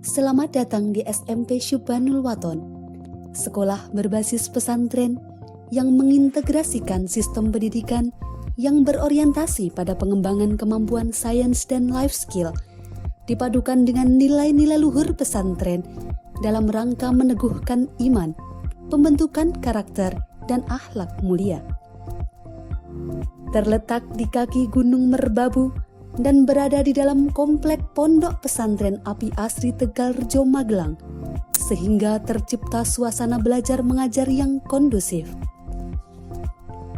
Selamat datang di SMP Syubbanul Waton, sekolah berbasis pesantren yang mengintegrasikan sistem pendidikan yang berorientasi pada pengembangan kemampuan sains dan life skill, dipadukan dengan nilai-nilai luhur pesantren dalam rangka meneguhkan iman, pembentukan karakter, dan akhlak mulia. Terletak di kaki Gunung Merbabu dan berada di dalam komplek Pondok Pesantren Api Asri Tegalrejo Magelang, sehingga tercipta suasana belajar mengajar yang kondusif.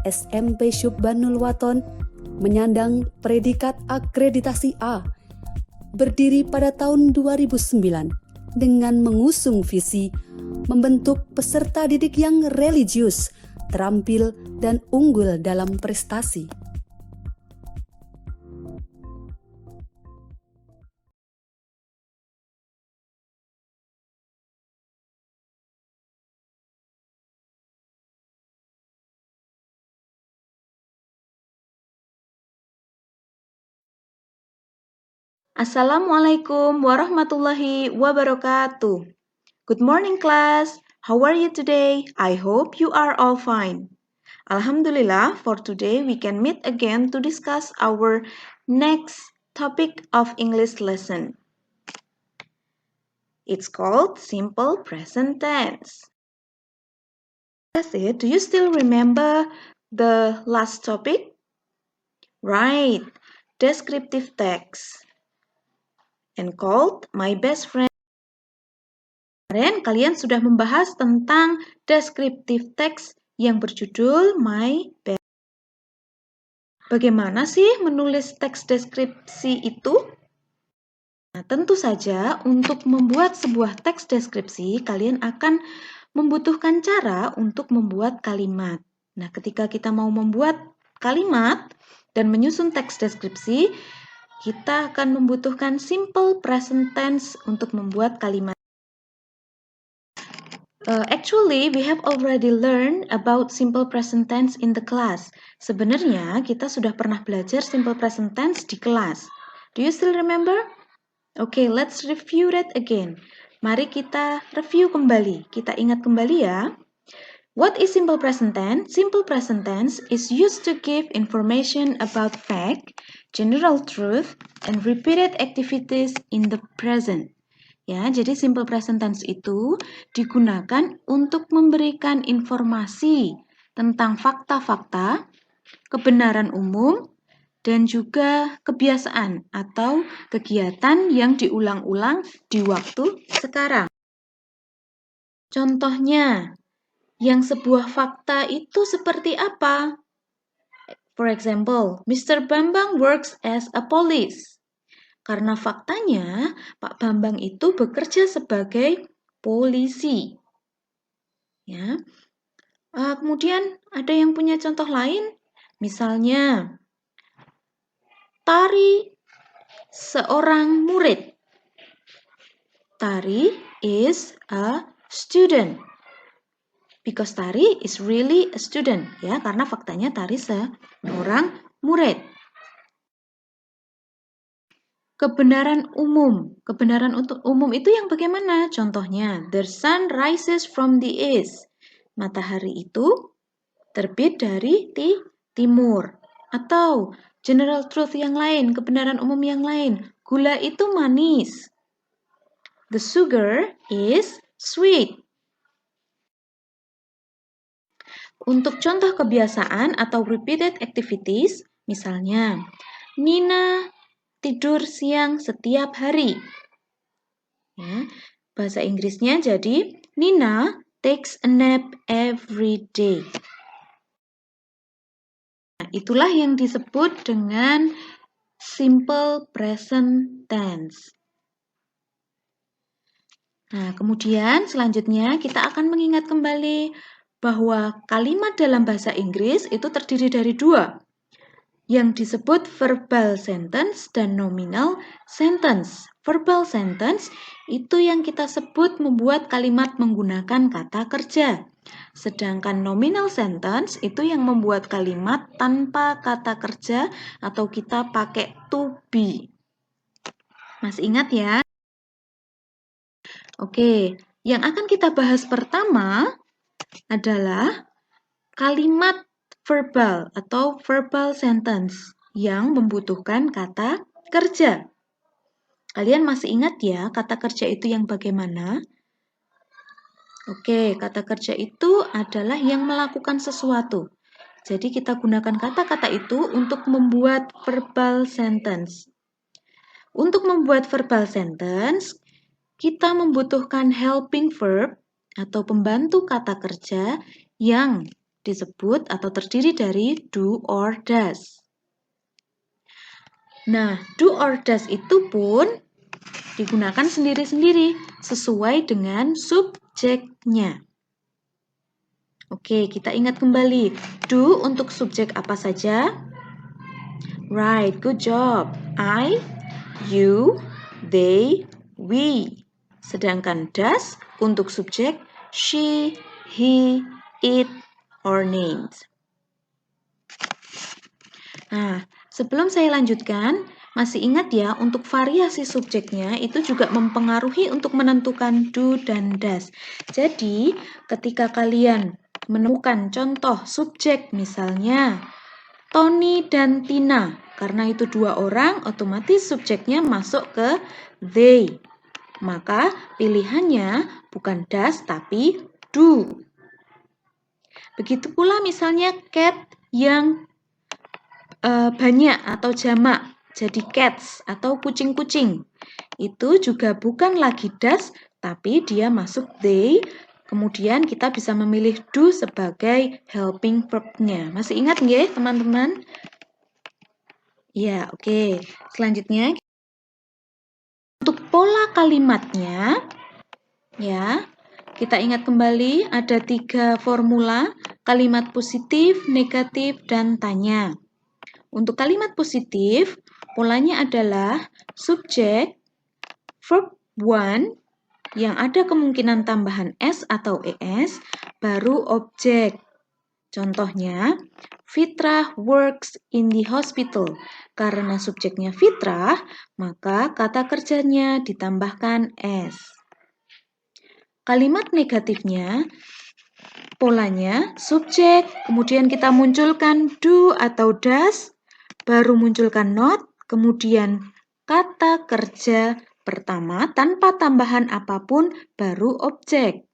SMP Syubbanul Waton menyandang predikat akreditasi A, berdiri pada tahun 2009 dengan mengusung visi membentuk peserta didik yang religius, terampil, dan unggul dalam prestasi. Assalamualaikum warahmatullahi wabarakatuh. Good morning class. How are you today? I hope you are all fine. Alhamdulillah, for today we can meet again to discuss our next topic of English lesson. It's called simple present tense. That's it. Do you still remember the last topic? Right, descriptive text. And called my best friend. Kemarin kalian sudah membahas tentang descriptive text yang berjudul My Best. Bagaimana sih menulis teks deskripsi itu? Nah, tentu saja untuk membuat sebuah teks deskripsi, kalian akan membutuhkan cara untuk membuat kalimat. Nah, ketika kita mau membuat kalimat dan menyusun teks deskripsi, kita akan membutuhkan simple present tense untuk membuat kalimat. Actually, we have already learned about simple present tense in the class. Sebenarnya, kita sudah pernah belajar simple present tense di kelas. Do you still remember? Okay, let's review that again. Mari kita review kembali. Kita ingat kembali ya. What is simple present tense? Simple present tense is used to give information about fact, general truth, and repeated activities in the present. Ya, jadi simple present tense itu digunakan untuk memberikan informasi tentang fakta-fakta, kebenaran umum, dan juga kebiasaan atau kegiatan yang diulang-ulang di waktu sekarang. Contohnya, yang sebuah fakta itu seperti apa? For example, Mr. Bambang works as a police. Karena faktanya, Pak Bambang itu bekerja sebagai polisi. Ya. Kemudian ada yang punya contoh lain, misalnya Tari seorang murid. Tari is a student. Because Tari is really a student, ya, karena faktanya Tari seorang murid. Kebenaran umum. Kebenaran untuk umum itu yang bagaimana? Contohnya, the sun rises from the east. Matahari itu terbit dari timur. Atau general truth yang lain, kebenaran umum yang lain. Gula itu manis. The sugar is sweet. Untuk contoh kebiasaan atau repeated activities, misalnya, Nina tidur siang setiap hari. Ya, bahasa Inggrisnya jadi, Nina takes a nap every day. Nah, itulah yang disebut dengan simple present tense. Nah, kemudian selanjutnya kita akan mengingat kembali bahwa kalimat dalam bahasa Inggris itu terdiri dari dua, yang disebut verbal sentence dan nominal sentence. Verbal sentence itu yang kita sebut membuat kalimat menggunakan kata kerja. Sedangkan nominal sentence itu yang membuat kalimat tanpa kata kerja atau kita pakai to be. Masih ingat ya? Oke, yang akan kita bahas pertama adalah kalimat verbal atau verbal sentence yang membutuhkan kata kerja. Kalian masih ingat ya kata kerja itu yang bagaimana? Oke, kata kerja itu adalah yang melakukan sesuatu. Jadi kita gunakan kata-kata itu untuk membuat verbal sentence. Untuk membuat verbal sentence, kita membutuhkan helping verb atau pembantu kata kerja yang disebut atau terdiri dari do or does. Nah, do or does itu pun digunakan sendiri-sendiri sesuai dengan subjeknya. Oke, kita ingat kembali. Do untuk subjek apa saja? Right, good job. I, you, they, we. Sedangkan does untuk subjek she, he, it, or names. Nah, sebelum saya lanjutkan, masih ingat ya untuk variasi subjeknya itu juga mempengaruhi untuk menentukan do dan does. Jadi, ketika kalian menemukan contoh subjek misalnya Tony dan Tina, karena itu dua orang, otomatis subjeknya masuk ke they. Maka pilihannya bukan does tapi do. Begitu pula misalnya cat yang banyak atau jamak, jadi cats atau kucing-kucing. Itu juga bukan lagi does tapi dia masuk they. Kemudian kita bisa memilih do sebagai helping verb-nya. Masih ingat nggih, teman-teman? Ya, oke. Selanjutnya untuk pola kalimatnya, ya, kita ingat kembali ada 3 formula, kalimat positif, negatif, dan tanya. Untuk kalimat positif, polanya adalah subjek, verb 1, yang ada kemungkinan tambahan S atau ES, baru objek. Contohnya, Fitrah works in the hospital. Karena subjeknya Fitrah, maka kata kerjanya ditambahkan S. Kalimat negatifnya, polanya subjek, kemudian kita munculkan do atau does, baru munculkan not, kemudian kata kerja pertama tanpa tambahan apapun, baru objek.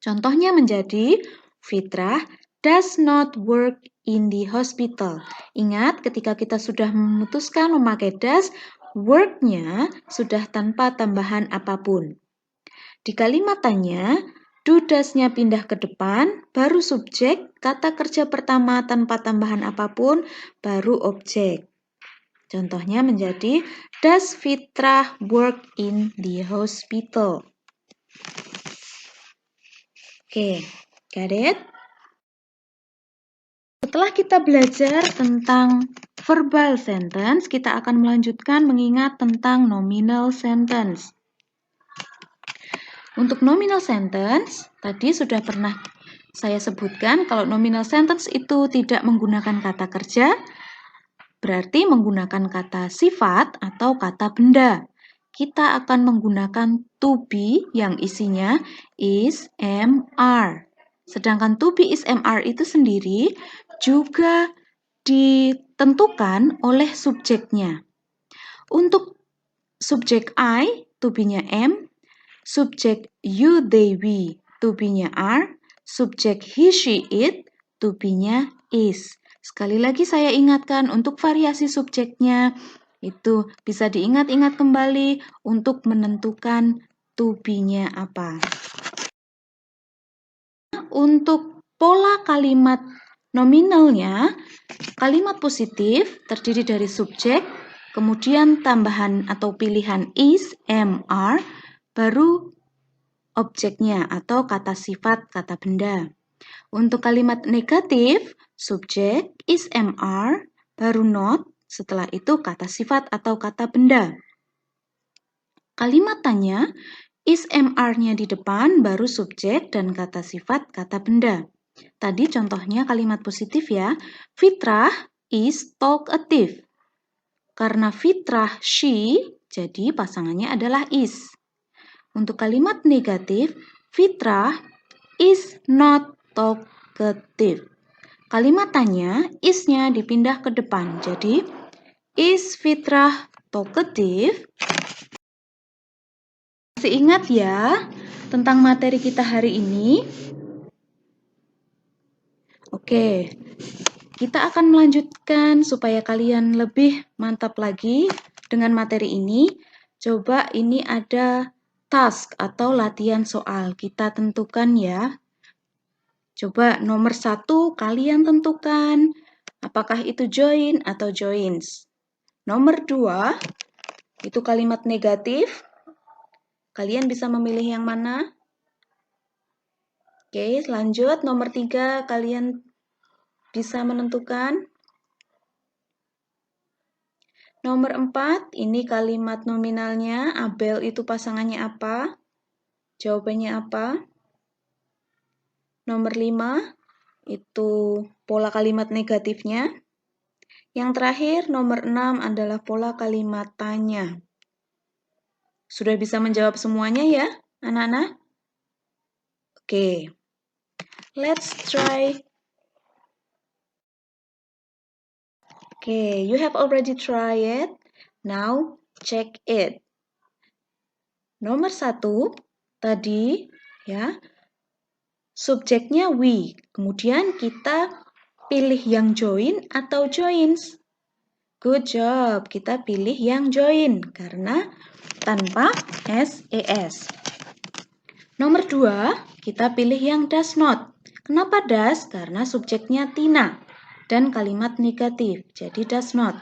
Contohnya menjadi Fitrah does not work in the hospital. Ingat, ketika kita sudah memutuskan memakai does, work-nya sudah tanpa tambahan apapun. Di kalimat tanya, do does-nya pindah ke depan, baru subjek, kata kerja pertama tanpa tambahan apapun, baru objek. Contohnya menjadi, does Fitrah work in the hospital? Oke, got it? Setelah kita belajar tentang verbal sentence, kita akan melanjutkan mengingat tentang nominal sentence. Untuk nominal sentence, tadi sudah pernah saya sebutkan kalau nominal sentence itu tidak menggunakan kata kerja, berarti menggunakan kata sifat atau kata benda. Kita akan menggunakan to be yang isinya is, am, are. Sedangkan to be, is, am, are itu sendiri juga ditentukan oleh subjeknya. Untuk subjek I, to be-nya am, subjek you, they, we, to be-nya are, subjek he, she, it, to be-nya is. Sekali lagi saya ingatkan untuk variasi subjeknya itu bisa diingat-ingat kembali untuk menentukan to be-nya apa. Untuk pola kalimat nominalnya, kalimat positif terdiri dari subjek, kemudian tambahan atau pilihan is, am, are, baru objeknya atau kata sifat, kata benda. Untuk kalimat negatif, subjek, is, am, are, baru not, setelah itu kata sifat atau kata benda. Kalimat tanya, is, am, are-nya di depan, baru subjek dan kata sifat, kata benda. Tadi contohnya kalimat positif ya, Fitrah is talkative. Karena Fitrah she, jadi pasangannya adalah is. Untuk kalimat negatif, Fitrah is not talkative. Kalimat tanya, is-nya dipindah ke depan. Jadi, is Fitrah talkative? Masih ingat ya tentang materi kita hari ini? Oke, kita akan melanjutkan supaya kalian lebih mantap lagi dengan materi ini. Coba ini ada task atau latihan soal. Kita tentukan ya. Coba nomor 1 kalian tentukan apakah itu join atau joins. Nomor 2 itu kalimat negatif. Kalian bisa memilih yang mana? Oke, lanjut. Nomor 3 kalian bisa menentukan. Nomor 4, ini kalimat nominalnya. Abel itu pasangannya apa? Jawabannya apa? Nomor 5, itu pola kalimat negatifnya. Yang terakhir, nomor 6 adalah pola kalimat tanya. Sudah bisa menjawab semuanya ya, anak-anak? Oke, let's try. Okay, you have already tried it. Now, check it. Nomor 1, tadi ya, subjeknya we. Kemudian kita pilih yang join atau joins. Good job, kita pilih yang join karena tanpa SES. Nomor 2, kita pilih yang does not. Kenapa does? Karena subjeknya Tina dan kalimat negatif, jadi does not.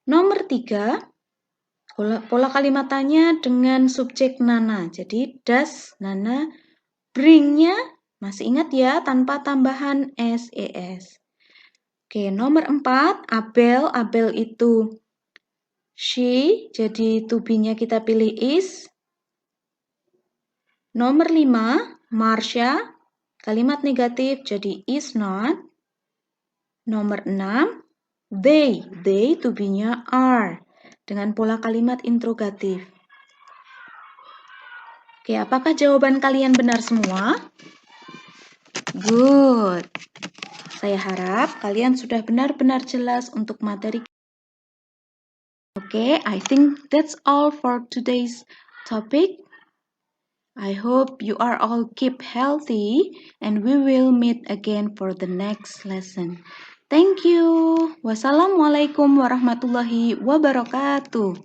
Nomor 3, pola kalimat tanya dengan subjek Nana, jadi does Nana bring-nya, masih ingat ya, tanpa tambahan SES. Oke, nomor 4, Abel itu she, jadi to be-nya kita pilih is. Nomor 5, Marsha, kalimat negatif jadi is not. Nomor 6, they to be-nya are, dengan pola kalimat interrogatif. Oke, apakah jawaban kalian benar semua? Good. Saya harap kalian sudah benar-benar jelas untuk materi. Oke, I think that's all for today's topic. I hope you are all keep healthy and we will meet again for the next lesson. Thank you. Wassalamualaikum warahmatullahi wabarakatuh.